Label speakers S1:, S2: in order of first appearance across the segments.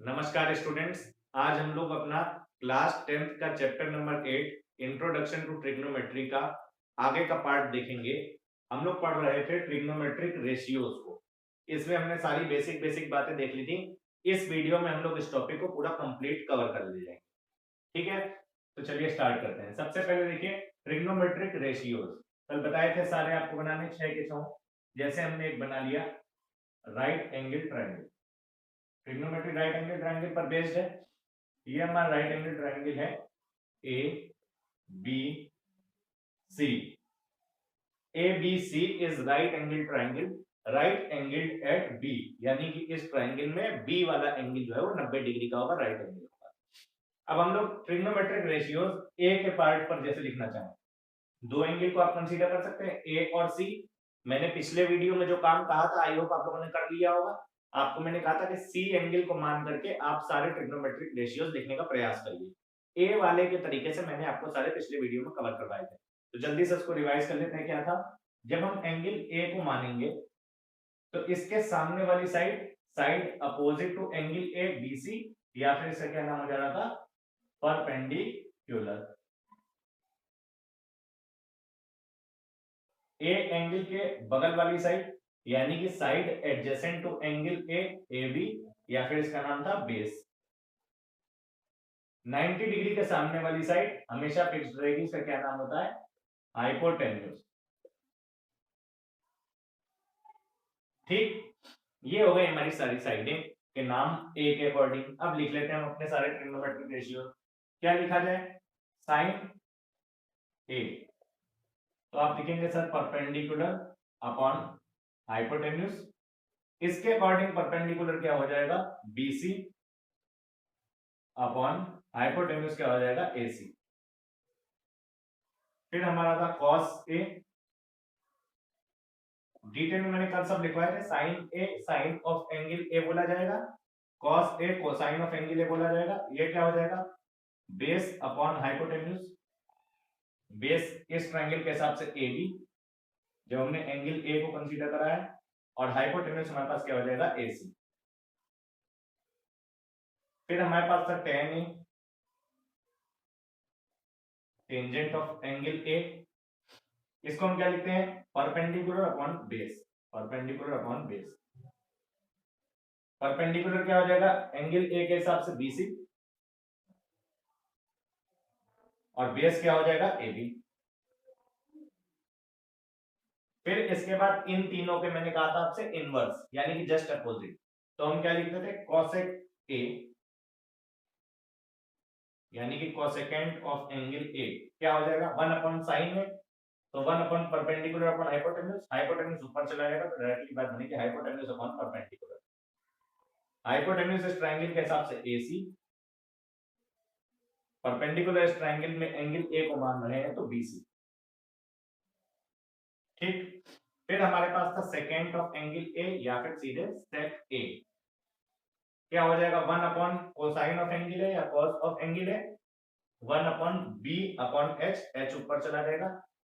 S1: नमस्कार स्टूडेंट्स। आज हम लोग अपना क्लास 10th का chapter number 8 introduction to trigonometry का आगे का पार्ट देखेंगे। हम लोग पढ़ रहे थे ट्रिग्नोमेट्रिक रेशियोज को। इसमें हमने सारी बेसिक बेसिक बातें देख ली थी। इस वीडियो में हम लोग इस टॉपिक को पूरा कंप्लीट कवर कर ले जाएंगे। ठीक है, तो चलिए स्टार्ट करते हैं। सबसे पहले देखिए ट्रिग्नोमेट्रिक रेशियोज। कल बताए थे सारे आपको बनाने 6 के 6। जैसे हमने एक बना लिया right angle triangle. Trigonometry right angle triangle पर बेस्ड है। ये हमारा राइट एंगल ट्रायंगल है A B C. A B C is right angle triangle right angle at B, यानी कि इस ट्रायंगल में बी वाला एंगल जो है वो 90 डिग्री का होगा, राइट एंगल होगा। अब हम लोग ट्रिग्नोमेट्रिक रेशियोज ए के पार्ट पर जैसे लिखना चाहें, दो एंगल को आप कंसीडर कर सकते हैं ए और सी। मैंने पिछले वीडियो में जो काम कहा था आई होप आप लोगों ने कर लिया होगा। आपको मैंने कहा था कि सी एंगल को मान करके आप सारे ट्रिग्नोमेट्रिक रेशियोज लिखने का प्रयास करिए। ए वाले के तरीके से मैंने आपको सारे पिछले वीडियो में कवर करवाए थे, तो जल्दी से उसको रिवाइज कर लेते हैं। क्या था, जब हम एंगल ए को मानेंगे तो इसके सामने वाली side side opposite to angle A BC, या फिर इसका क्या नाम हो जा रहा था, परपेंडिकुलर। ए एंगल के बगल वाली साइड यानी कि side adjacent to angle A A B, या फिर इसका नाम था बेस। 90 डिग्री के सामने वाली साइड हमेशा फिक्स्ड रहेगी, इसका क्या नाम होता है, हाइपोटेन्यूज। ठीक, ये हो गई हमारी सारी साइडें के नाम ए के अकॉर्डिंग। अब लिख लेते हैं हम अपने सारे ट्रिग्नोमेट्रिक रेशियो। क्या लिखा जाए, साइन ए, तो आप लिखेंगे सर परपेंडिकुलर अपॉन हाइपोटेन्यूज। इसके अकॉर्डिंग परपेंडिकुलर क्या हो जाएगा, बीसी अपॉन हाइपोटेन्यूज क्या हो जाएगा, एसी। फिर हमारा था कॉस ए, डिटेल में मैंने कल सब लिखवाए थे। Sine A sine of angle A बोला जाएगा, cos A cosine of angle A बोला जाएगा। ये क्या हो जाएगा, बेस अपॉन हाइपोटेन्यूज। बेस इस ट्रायंगल के हिसाब से ए बी, जब हमने एंगल ए को कंसीडर करा है, और हाइपोटेन्यूज हमारे पास क्या हो जाएगा, एसी। फिर हमारे पास था ten A tangent of angle ए। इसको हम क्या लिखते हैं, perpendicular upon base, perpendicular upon base. Perpendicular क्या हो जाएगा, एंगल ए के हिसाब से बीसी, और बेस क्या हो जाएगा, एबी। फिर इसके बाद इन तीनों के मैंने कहा था आपसे इनवर्स, यानी कि जस्ट अपोजिट। तो हम क्या लिखते थे, कोसेक ए, यानी कि कोसेकेंट ऑफ एंगल ए क्या हो जाएगा, 1 अपॉन साइन में, तो 1 upon perpendicular upon hypotenuse. Hypotenuse ऊपर चला जाएगा तो डायरेक्टली बात बनेगी हाइपोटेन्यूज अपॉन परपेंडिकुलर। हाइपोटेन्यूज इस ट्रायंगल के हिसाब से एसी, परपेंडिकुलर इस ट्रायंगल में एंगल ए को मान रहे हैं तो बीसी। ठीक, फिर हमारे पास था सेकेंड ऑफ एंगल ए, या फिर सीधे सेक ए। क्या हो जाएगा, 1 upon cosine of angle A या cos of angle A, 1 upon B upon H, H ऊपर चला जाएगा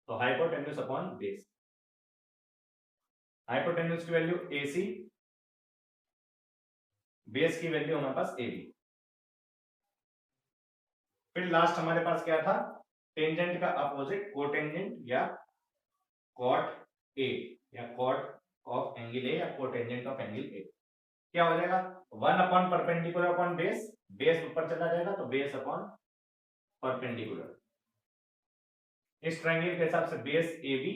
S1: तो हाइपोटेन्यूज अपॉन बेस। हाइपोटेन्यूज की वैल्यू एसी, बेस की वैल्यू हमारे पास एबी। फिर लास्ट हमारे पास क्या था, टेंजेंट का अपोजिट कोटेंजेंट या कॉट ए, या कॉट ऑफ एंगल ए या कोटेंजेंट ऑफ एंगल ए। क्या हो जाएगा, 1 upon perpendicular upon base, base ऊपर चला जाएगा तो बेस अपॉन परपेंडिकुलर। इस ट्रायंगल के हिसाब से बेस ए बी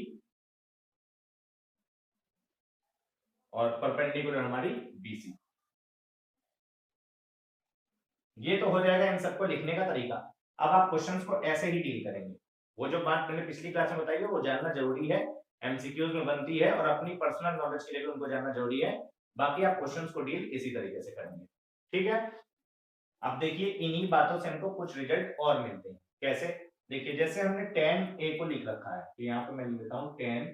S1: और परपेंडिकुलर हमारी बीसी। ये तो हो जाएगा इन सबको लिखने का तरीका। अब आप क्वेश्चंस को ऐसे ही डील करेंगे। वो जो बात मैंने पिछली क्लास में बताई है वो जानना जरूरी है, एमसीक्यूज में बनती है, और अपनी पर्सनल नॉलेज के लिए भी उनको जानना जरूरी है। बाकी आप क्वेश्चंस को डील इसी तरीके से करेंगे। ठीक है, अब देखिए इन्हीं बातों से हमको कुछ रिजल्ट और मिलते हैं। कैसे, देखिए जैसे हमने tan a को लिख रखा है, तो यहाँ पे मैं लिख देता हूँ tan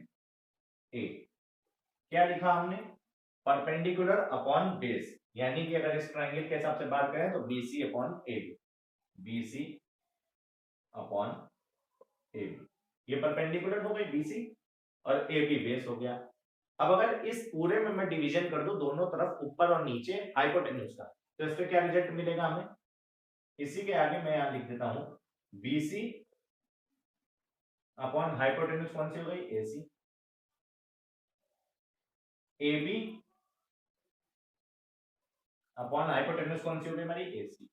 S1: a। क्या लिखा हमने, परपेंडिकुलर अपॉन बेस, यानी कि अगर इस ट्रायंगल के हिसाब से बात करें तो BC upon AB, BC upon AB। ये परपेंडिकुलर हो गई BC और AB बेस हो गया। अब अगर इस पूरे में मैं डिवीजन कर दूं दोनों तरफ ऊपर और नीचे हाइपोटेन्यूज का, तो इस पे क्या रिजल्ट मिलेगा हमें, इसी के आगे मैं यहां लिख देता हूं BC अपॉन हाइपोटेन्यूज कौन सी हो गई, AC, AB अपॉन हाइपोटेन्यूज कौन सी हो गई हमारी, AC।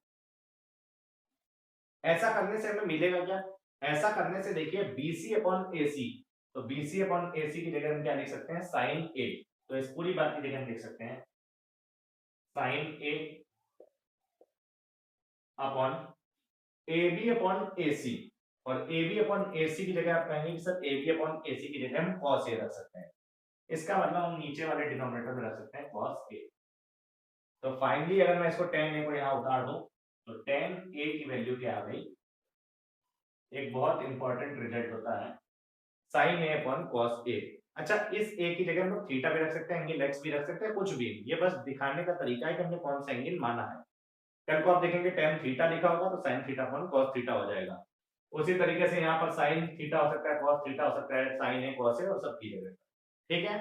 S1: ऐसा करने से हमें मिलेगा क्या, ऐसा करने से देखिए BC अपॉन AC, तो BC अपॉन AC की जगह हम क्या लिख सकते हैं, साइन A। तो इस पूरी बात की जगह हम लिख सकते हैं sine A upon AB upon AC, और AB अपॉन AC की जगह आप कहेंगे कि सर AB अपॉन AC की जगह हम cos A रख सकते हैं। इसका मतलब हम नीचे वाले डिनोमिनेटर में रख सकते हैं cos A। तो फाइनली अगर मैं इसको tan A को यहाँ उतार दूं तो tan A की वैल्यू क्या आ गई, एक बहुत इंपॉर्टेंट रिजल्ट होता है sin A upon cos A। अच्छा, इस A की जगह हम लोग थीटा भी रख सकते हैं, एंगल x भी रख सकते हैं, कुछ भी, ये बस दिखाने का तरीका है कि हमने कौन सा एंगल माना है। कल को आप देखेंगे tan थीटा लिखा होगा तो sin theta upon cos theta हो जाएगा। उसी तरीके से यहाँ पर sin थीटा हो सकता है, cos थीटा हो सकता है, sin A cos A और सब की जगह। ठीक है,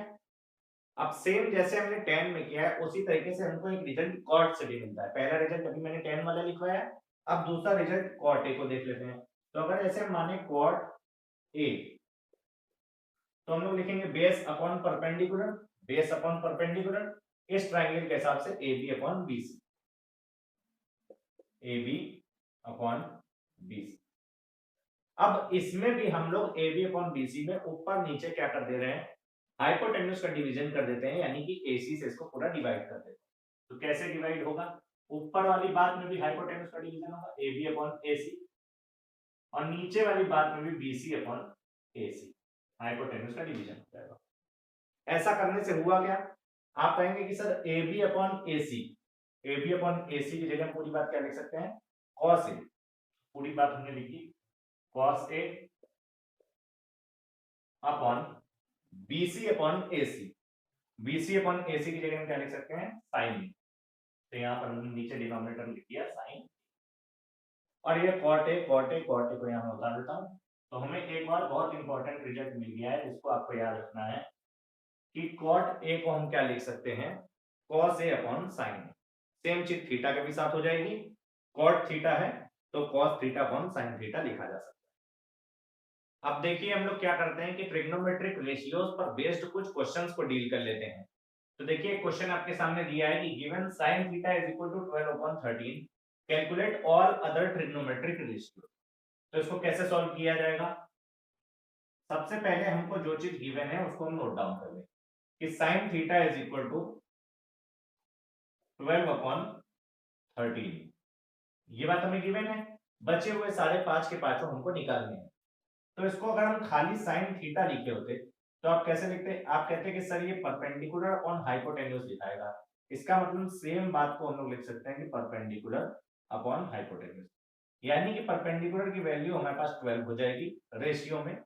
S1: अब सेम जैसे हमने tan में किया है उसी तरीके से हमको एक रिजल्ट cot से भी मिलता है। पहला रिजल्ट अभी मैंने tan वाला लिखवाया है, अब दूसरा रिजल्ट cot A को देख लेते हैं। तो अगर ऐसे हम माने cot A, तो हम लोग लिखेंगे base upon perpendicular, base upon perpendicular इस ट्रायंगल के हिसाब से AB upon BC, AB upon BC। अब इसमें भी हम लोग AB अपॉन BC में ऊपर नीचे क्या कर दे रहे हैं, हाइपोटेन्यूज का डिवीजन कर देते हैं, यानी कि AC से इसको पूरा डिवाइड कर देते हैं। तो कैसे डिवाइड होगा, ऊपर वाली बात में भी हाइपोटेन्यूज का डिवीजन होगा AB अपॉन AC, और नीचे वाली बात में भी BC अपॉन AC, हाइपोटेन्यूज का डिवीजन हो जाएगा। ऐसा करने से हुआ क्या, आप कहेंगे कि sir AB upon AC, AB upon AC की जगह पूरी बात क्या लिख सकते हैं, cos A। पूरी बात हमने लिखी cos A upon BC upon AC, BC upon AC की जगह हम क्या लिख सकते हैं, sin A। तो यहाँ पर हमने नीचे डिनोमिनेटर लिख दिया sin, और ये cot A, cot A, cot A को यहाँ मैं उतार देता हूँ। तो हमें एक और बहुत इंपॉर्टेंट रिजल्ट मिल गया है जिसको आपको याद रखना है कि cot A को हम क्या लिख सकते हैं, cos A upon sin A। Same चीज थीटा के भी साथ हो जाएगी, cot थीटा है तो cos theta upon sin theta लिखा जा सकता है। अब देखिए हम लोग क्या करते हैं कि ट्रिग्नोमेट्रिक रेशियोज पर बेस्ड कुछ क्वेश्चंस को डील कर लेते हैं। तो देखिए क्वेश्चन आपके सामने दिया है कि given sin theta is equal to 12 upon 13, calculate all other trigonometric ratio. तो इसको कैसे सॉल्व किया जाएगा, सबसे पहले हमको जो चीज गिवन है उसको हम नोट डाउन कर लें कि sin theta is equal to 12 upon 13, ये बात हमें गिवन है। बचे हुए सारे पांच के पांचों हमको निकालने हैं। तो इसको अगर हम खाली sin थीटा लिखे होते तो आप कैसे लिखते, आप कहते कि सर ये परपेंडिकुलर अपॉन हाइपोटेन्यूज दिखाएगा। इसका मतलब सेम बात को हम लोग लिख सकते हैं कि परपेंडिकुलर अपॉन हाइपोटेन्यूज, यानी कि परपेंडिकुलर की वैल्यू हमारे पास 12 हो जाएगी रेशियो में,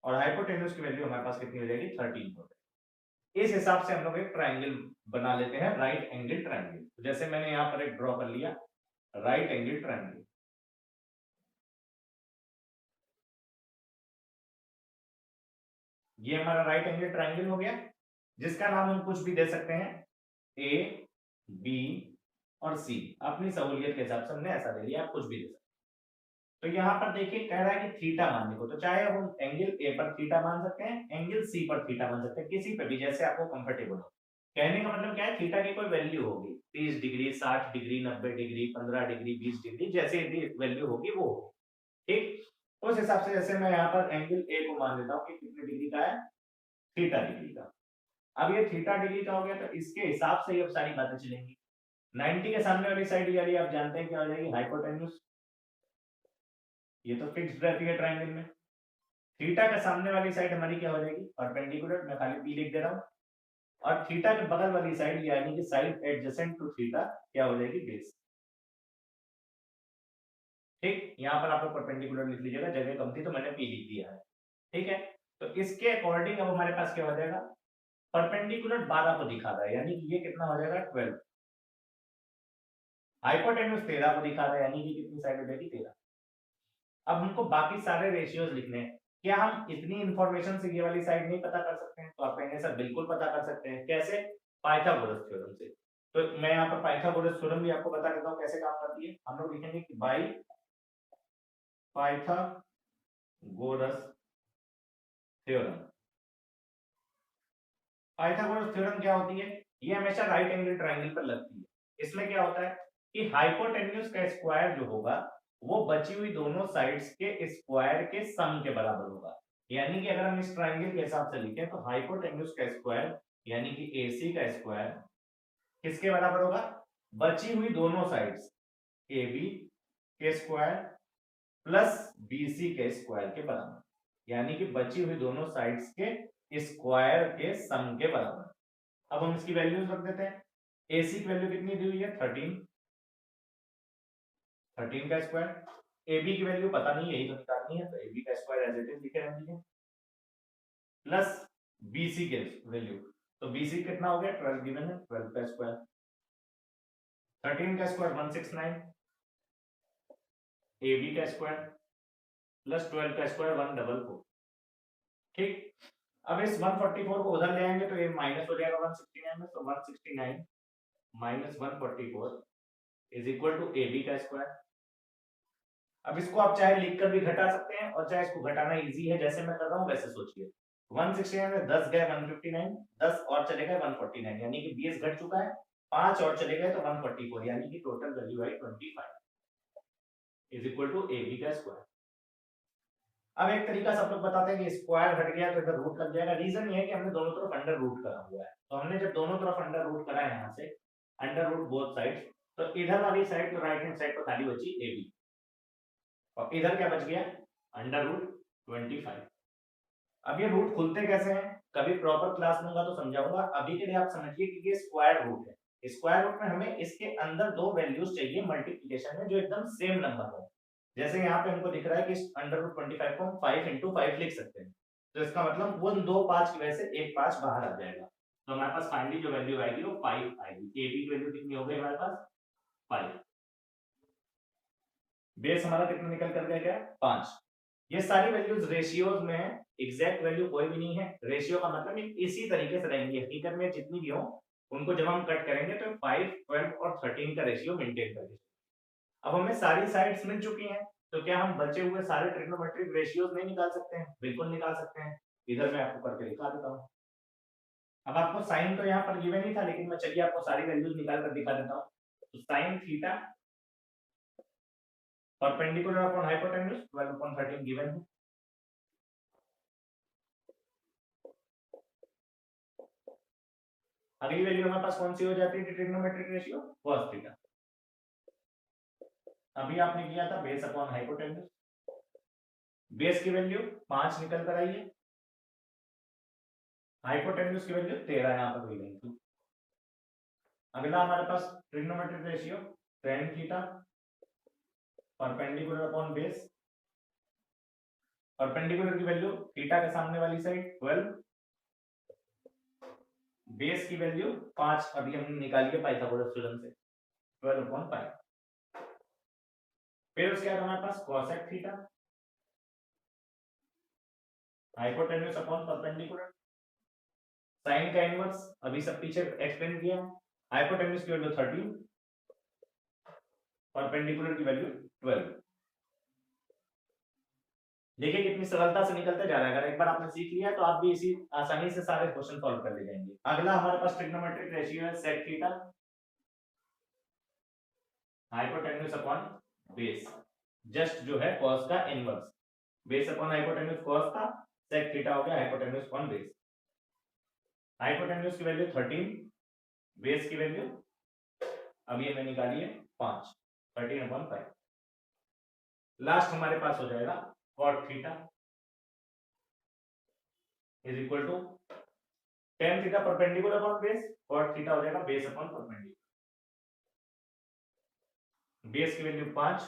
S1: और हाइपोटेन्यूज की वैल्यू हमारे पास कितनी हो जाएगी, 13 हो जाएगी। इस हिसाब से हम लोग एक ट्राइंगल बना लेते हैं, राइट एंगल ट्राइंगल। तो जैसे मैंने यहाँ पर एक ड्रॉ कर लिया राइट एंगल ट्राइंगल। ये हमारा राइट एंगल ट्राइंगल हो गया, जिसका नाम हम कुछ भी दे सकते हैं, ए बी और सी। अपनी सहूलियत के हिसाब से हमने ऐसा दे दिया, आप कुछ भी दे सकते हैं। तो यहाँ पर देखिए कह रहा है कि थीटा मानने को, तो चाहे हम एंगल ए पर थीटा मान सकते हैं, एंगल सी पर थीटा मान सकते हैं, किसी पे भी जैसे आपको कंफर्टेबल हो। कहने का मतलब क्या है, थीटा की कोई वैल्यू होगी 30 degree, 60 degree, 90 degree, 15 degree, 20 degree, जैसे भी वैल्यू होगी वो होगी। ठीक, उस हिसाब से जैसे मैं यहाँ पर एंगल ए को मान लेता हूँ कि कितने डिग्री का है, थीटा डिग्री का। अब ये थीटा डिग्री का हो गया तो इसके हिसाब से ये सारी बातें चलेंगी। 90 के सामने वाली साइड यानी आप जानते हैं क्या हो जाएगी, हाइपोटेन्यूज। ये तो फिक्स्ड रहती है ट्रायंगल में। थीटा के सामने वाली साइड हमारी क्या हो जाएगी, परपेंडिकुलर, मैं खाली पी लिख दे रहा हूँ। और थीटा के बगल वाली साइड यानी कि साइड एडजेसेंट टू थीटा क्या हो जाएगी, बेस। ठीक, यहाँ पर आप लोग परपेंडिकुलर लिख लीजिएगा, जगह कम थी तो मैंने पी लिख दिया है। ठीक है, तो इसके अकॉर्डिंग अब हमारे पास क्या हो जाएगा, परपेंडिकुलर 12 को दिखा रहा है, यानी कि ये कितना हो जाएगा, 12। हाइपोटेन्यूज 13 को दिखा रहा है, यानी कि कितनी साइड हो जाएगी, 13। अब हमको बाकी सारे रेशियोज लिखने हैं। क्या हम इतनी इंफॉर्मेशन से ये वाली साइड नहीं पता कर सकते हैं, तो आप कहेंगे सर बिल्कुल पता कर सकते हैं। कैसे, पाइथागोरस थ्योरम से। तो मैं यहाँ पर पाइथागोरस थ्योरम भी आपको बता देता हूँ कैसे काम करती है। हम लोग लिखेंगे कि by Pythagoras theorem. Pythagoras theorem क्या होती है? ये हमेशा राइट एंगल ट्रायंगल पर लगती है। इसमें क्या होता है कि हाइपोटेन्यूज का स्क्वायर जो होगा वो बची हुई दोनों साइड्स के स्क्वायर के सम के बराबर होगा। यानी कि अगर हम इस ट्रायंगल के हिसाब से लिखें तो हाइपोटेन्यूज का स्क्वायर यानी कि AC का स्क्वायर किसके बराबर होगा? बची हुई दोनों साइड्स AB के स्क्वायर प्लस BC के स्क्वायर के बराबर। यानी कि बची हुई दोनों साइड्स के स्क्वायर के सम के बराबर। अब हम इसकी वैल्यूज रख देते हैं। AC की वैल्यू कितनी दी हुई है? 13 का स्क्वायर। AB की वैल्यू पता नहीं, यही तो निकालनी है, तो AB का स्क्वायर एज इट इज लिखे रहेंगे प्लस BC के वैल्यू। तो BC कितना हो गया? 12 गिवन है, 12 का स्क्वायर। 13 का स्क्वायर 169, AB का स्क्वायर प्लस 12 का स्क्वायर 144। ठीक। अब इस 144 को उधर ले आएंगे तो ये माइनस हो जाएगा 169 में, तो 169 minus 144 is equal to AB का स्क्वायर। अब इसको आप चाहे लिखकर भी घटा सकते हैं और चाहे इसको घटाना इजी है, जैसे मैं कर रहा हूं वैसे सोचिए। 169 में 10 गए 159, 10 और चले गए 149, यानी कि 20 घट चुका है, 5 और चले गए तो 144, यानी कि टोटल वैल्यू आई 25 इज इक्वल टू AB का स्क्वायर। अब एक तरीका सब लोग बताते हैं कि स्क्वायर हट गया तो इधर रूट लग जाएगा। रीजन ये है कि हमने दोनों तरफ अंडर रूट करा हुआ है, तो हमने जब दोनों तरफ अंडर रूट करा है, यहाँ से अंडर रूट बोथ साइड, तो इधर वाली साइड तो राइट हैंड साइड पर खाली बची AB और इधर क्या बच गया? Under root 25। अब ये रूट खुलते कैसे हैं? कभी प्रॉपर क्लास लूंगा तो समझाऊंगा। अभी के लिए आप समझिए कि ये स्क्वायर रूट है। स्क्वायर रूट में हमें इसके अंदर दो वैल्यूज चाहिए मल्टीप्लिकेशन में जो एकदम सेम नंबर हो। जैसे यहाँ पे हमको दिख रहा है कि अंडर रूट 25 को हम 5 into 5 लिख सकते हैं, तो इसका मतलब उन दो 5 की वजह से एक 5 बाहर आ जाएगा। तो हमारे पास फाइनली जो वैल्यू आएगी वो 5 आएगी। AB की वैल्यू कितनी हो गई हमारे पास? 5। बेस हमारा कितना निकल कर गया? 5। ये सारी वैल्यूज रेशियोज में है, एग्जैक्ट वैल्यू कोई भी नहीं है। रेशियो का मतलब इसी तरीके से रहेंगी, हकीकत में जितनी भी हो उनको जब हम कट करेंगे तो 5, 12 और 13 का रेशियो मेंटेन करेंगे। अब हमें सारी साइड्स मिल चुकी हैं, तो क्या हम बचे हुए सारे ट्रिग्नोमेट्रिक रेशियोज नहीं निकाल सकते हैं? बिल्कुल निकाल सकते हैं। इधर मैं आपको करके दिखा देता हूँ। अब आपको साइन तो यहाँ पर गिवन ही था, लेकिन मैं चलिए आपको सारी वैल्यूज निकाल कर दिखा देता हूँ। तो sine theta perpendicular upon hypotenuse 12 upon 13 given है। अगली वैल्यू हमारे पास कौन सी हो जाती है ट्रिग्नोमेट्रिक रेशियो? cos theta. अभी आपने किया था बेस अपॉन हाइपोटेन्यूज। बेस की वैल्यू 5 निकल कर आई है, हाइपोटेन्यूज की वैल्यू 13 यहाँ पर दी गई थी। अगला हमारे पास trigonometric ratio tan theta perpendicular upon base. Perpendicular की वैल्यू थीटा के सामने वाली साइड 12, बेस की वैल्यू 5 अभी हमने निकाली है पाइथागोरस थ्योरम से 12 upon 5। फिर उसके बाद हमारे पास cosec theta hypotenuse upon perpendicular. Sine का इनवर्स अभी सब पीछे एक्सप्लेन किया है। हाइपोटेन्यूज की वैल्यू 13, परपेंडिकुलर की वैल्यू 12। देखिए कितनी सरलता से निकलते जा रहा है। अगर एक बार आपने सीख लिया तो आप भी इसी आसानी से सारे क्वेश्चन सॉल्व कर ले जाएंगे। अगला हमारे पास ट्रिग्नोमेट्रिक रेशियो है sec theta hypotenuse upon base, just जो है cos का inverse. Base upon hypotenuse cos था, sec थीटा हो गया हाइपोटेन्यूज अपॉन बेस। हाइपोटेन्यूज की वैल्यू 13, बेस की वैल्यू अभी हमने निकाली है 5, 13 upon 5। लास्ट हमारे पास हो जाएगा cot theta is equal to tan theta perpendicular upon base, cot theta हो जाएगा बेस अपॉन परपेंडिकुलर। बेस की वैल्यू 5,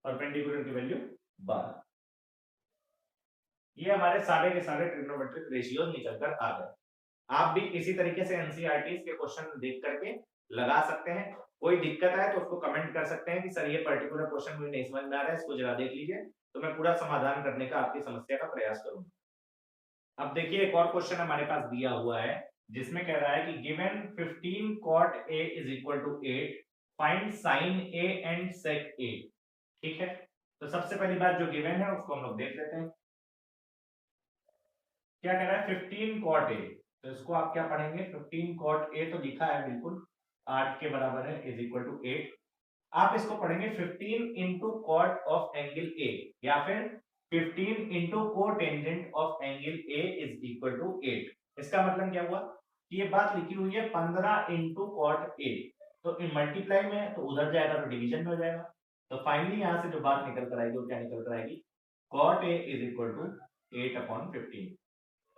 S1: परपेंडिकुलर की वैल्यू 12। ये हमारे सारे के सारे ट्रिग्नोमेट्रिक रेशियोज निकलकर आ गए। आप भी इसी तरीके से एनसीईआरटी के क्वेश्चन देख करके लगा सकते हैं। कोई दिक्कत आए तो उसको कमेंट कर सकते हैं कि सर ये पर्टिकुलर क्वेश्चन मुझे नहीं समझ में आ रहा है, इसको जरा देख लीजिए, तो मैं पूरा समाधान करने का आपकी समस्या का प्रयास करूंगा। अब देखिए एक और क्वेश्चन हमारे पास दिया हुआ है जिसमें कह रहा है कि given 15 cot A is equal to 8, find sin A and sec A। ठीक है, तो सबसे पहली बात जो गिवन है उसको हम लोग देख लेते हैं। क्या कह रहा है 15 cot A, तो इसको आप क्या पढ़ेंगे 15 cot A तो लिखा है बिल्कुल 8 के बराबर है इज इक्वल टू 8। आप इसको पढ़ेंगे 15 into cot of angle A या फिर 15 into cotangent of angle A is equal to 8। इसका मतलब क्या हुआ कि ये बात लिखी हुई है 15 इंटू कॉट ए, तो इन मल्टीप्लाई में है तो उधर जाएगा तो डिवीजन में हो जाएगा। तो फाइनली यहां से जो बात निकल कर आएगी वो क्या निकल कर आएगी, cot A is equal to 8/15।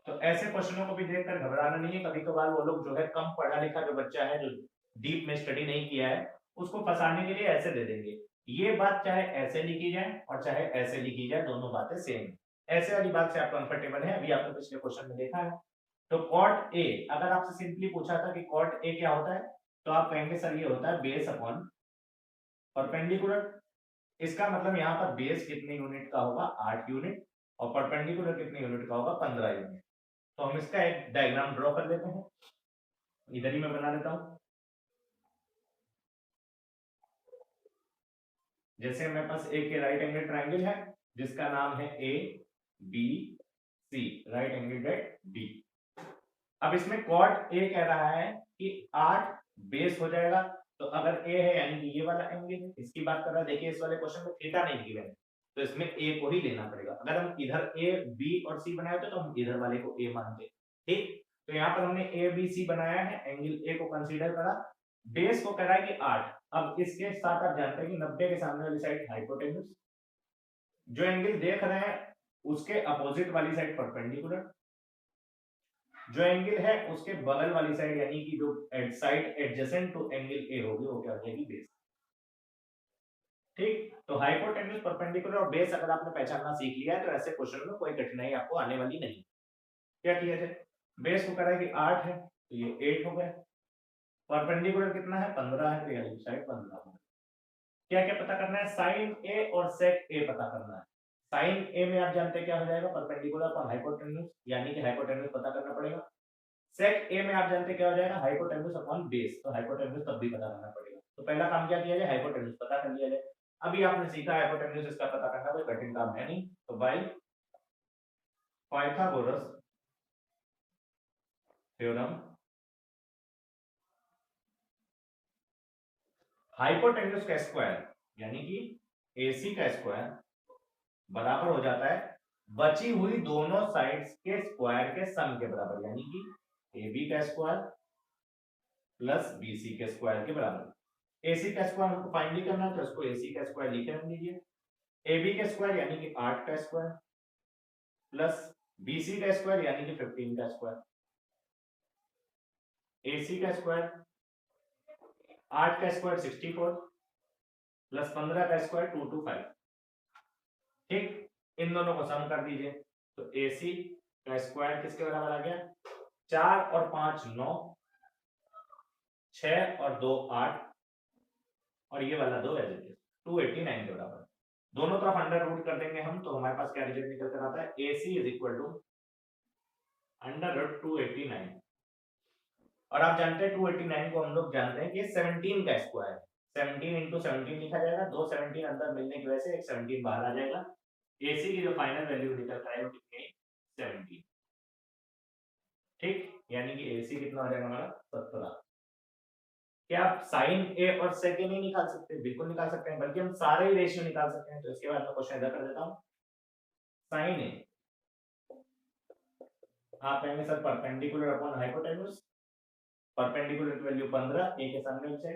S1: तो ऐसे क्वेश्चनों को भी देखकर घबराना नहीं है। कभी कभार वो लोग जो है कम पढ़ा लिखा जो बच्चा है जो डीप में स्टडी नहीं किया है उसको फंसाने के लिए ऐसे दे देंगे। ये बात चाहे ऐसे लिखी जाए और चाहे ऐसे लिखी जाए, दोनों बातें सेम है। ऐसे वाली बात से आप कंफर्टेबल है, अभी आपने पिछले क्वेश्चन में देखा है। तो कॉट ए, अगर आपसे सिंपली पूछा था कि कॉट ए क्या होता है, तो आप कहेंगे सर ये होता है बेस अपॉन परपेंडिकुलर। इसका मतलब यहाँ पर बेस कितने यूनिट का होगा, 8 यूनिट, और परपेंडिकुलर कितने यूनिट का होगा, 15 यूनिट। तो हम इसका एक डायग्राम ड्रॉ कर लेते हैं, इधर ही मैं बना लेता हूं। जैसे मेरे पास ए के राइट एंगल ट्राइंगल है जिसका नाम है A B C, right angle B. अब इसमें कॉट ए कह रहा है कि 8 बेस हो जाएगा, तो अगर ए है यानी कि ये वाला एंगल है, इसकी बात कर रहा है। देखिए इस वाले क्वेश्चन में थीटा नहीं गिवन है तो इसमें ए को ही लेना पड़ेगा। अगर हम इधर ए बी और सी बनाए होते तो हम इधर वाले को ए मानते। ठीक, तो यहाँ पर हमने ए बी सी बनाया है, एंगल ए को कंसीडर करा, बेस को करा है कि 8। अब इसके साथ आप जानते हैं कि 90 के सामने वाली साइड हाइपोटेन्यूज, जो एंगल देख रहे हैं उसके अपोजिट वाली साइड परपेंडिकुलर, जो एंगल है उसके बगल वाली साइड यानी कि जो side adjacent to angle A होगी वो क्या हो जाएगी, बेस। ठीक, तो हाइपोटेन्यूज, परपेंडिकुलर और बेस अगर आपने पहचानना सीख लिया है तो ऐसे क्वेश्चन में कोई कठिनाई आपको आने वाली नहीं। क्या किया जाए, बेस को करा है कि 8 है तो ये 8 हो गया, परपेंडिकुलर कितना है 15 है तो ये साइड 15 हो गया। क्या क्या पता करना है, साइन ए और सेक ए पता करना है। साइन ए में आप जानते हैं क्या हो जाएगा, परपेंडिकुलर अपॉन हाइपोटेन्यूज, यानी कि हाइपोटेन्यूज पता करना पड़ेगा। सेक ए में आप जानते हैं क्या हो जाएगा, हाइपोटेन्यूज अपॉन बेस, तो हाइपोटेन्यूज तब भी पता करना पड़ेगा। तो पहला काम क्या किया जाए, हाइपोटेन्यूज पता कर लिया जाए। अभी आपने सीखा हाइपोटेन्यूज, इसका पता करना कोई कठिन काम है नहीं। तो बाय पाइथागोरस थ्योरम हाइपोटेन्यूज का स्क्वायर यानी कि AC का स्क्वायर बराबर हो जाता है बची हुई दोनों साइड्स के स्क्वायर के सम के बराबर, यानी कि AB का स्क्वायर प्लस BC के स्क्वायर के बराबर। AC का स्क्वायर हमको फाइंड करना है तो इसको AC का स्क्वायर लिख लीजिए, AB का स्क्वायर यानी कि 8 का स्क्वायर प्लस BC का स्क्वायर यानी कि 15 का स्क्वायर। AC का स्क्वायर 8 का स्क्वायर 64 प्लस 15 का स्क्वायर 225। ठीक, इन दोनों को सम कर दीजिए तो AC का स्क्वायर किसके बराबर आ गया, 4 और 5 9, 6 और 2 8, और ये वाला 2 एज इट इज 289 के बराबर। दोनों तरफ अंडर रूट कर देंगे हम तो हमारे पास क्या रिजल्ट निकल कर आता है, AC is equal to under root 289। और आप जानते हैं 289 को हम लोग जानते हैं कि 17 का स्क्वायर है, 17 इंटू 17 लिखा जाएगा, दो 17 अंदर मिलने की वजह से एक 17 बाहर आ जाएगा। AC की जो फाइनल वैल्यू निकल कर आएगी कितनी, 17। ठीक, यानी कि AC कितना हो जाएगा हमारा 17। क्या आप साइन ए और सेक ए नहीं निकाल सकते, बिल्कुल निकाल सकते हैं, बल्कि हम सारे ही रेशियो निकाल सकते हैं। तो इसके बाद मैं क्वेश्चन इधर कर देता हूं, साइन ए आप कहेंगे sir perpendicular upon hypotenuse, perpendicular की वैल्यू 15 ए के सामने से,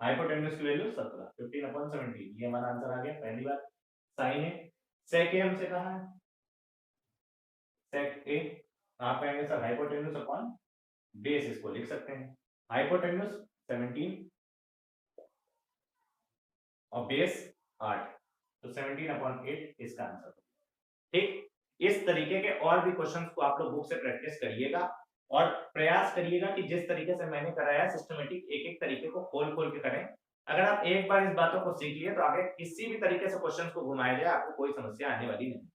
S1: हाइपोटेन्यूज की वैल्यू 17, 15/17, ये हमारा आंसर आ गया पहली बार। साइन ए, सेक ए हमसे कहा है, सेक ए आप कहेंगे सर हाइपोटेन्यूज अपॉन बेस, इसको लिख सकते हैं, हाइपोटेन्यूज 17 और बेस 8, तो 17/8 इसका आंसर। ठीक, इस तरीके के और भी क्वेश्चंस को आप लोग बुक से प्रैक्टिस करिएगा और प्रयास करिएगा कि जिस तरीके से मैंने कराया सिस्टमेटिक एक एक तरीके को खोल खोल के करें। अगर आप एक बार इस बातों को सीख लिए तो आगे किसी भी तरीके से क्वेश्चंस को घुमाया जाए आपको कोई समस्या आने वाली नहीं।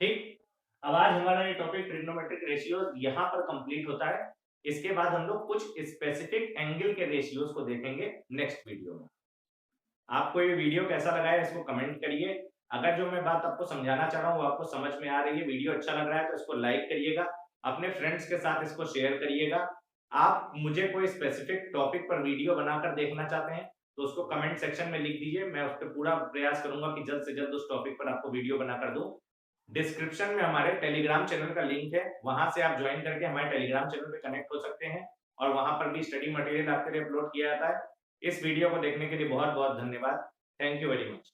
S1: ठीक, अब आज हमारा ये टॉपिक ट्रिग्नोमेट्रिक रेशियोज यहाँ पर कंप्लीट होता है। इसके बाद हम लोग कुछ स्पेसिफिक एंगल के रेशियोज को देखेंगे नेक्स्ट वीडियो में। आपको ये वीडियो कैसा लगा है इसको कमेंट करिए। अगर जो मैं बात आपको समझाना चाह रहा हूँ वो आपको समझ में आ रही है, वीडियो अच्छा लग रहा है तो इसको लाइक करिएगा, अपने फ्रेंड्स के साथ इसको शेयर करिएगा। आप मुझे कोई स्पेसिफिक टॉपिक पर वीडियो बनाकर देखना चाहते हैं तो उसको कमेंट सेक्शन में लिख दीजिए, मैं उस पर पूरा प्रयास करूंगा कि जल्द से जल्द उस टॉपिक पर आपको वीडियो बनाकर दूं। डिस्क्रिप्शन में हमारे टेलीग्राम चैनल का लिंक है, वहां से आप ज्वाइन करके हमारे टेलीग्राम चैनल पे कनेक्ट हो सकते हैं और वहां पर भी स्टडी मटेरियल आपके लिए अपलोड किया जाता है। इस वीडियो को देखने के लिए बहुत बहुत धन्यवाद। Thank you very much.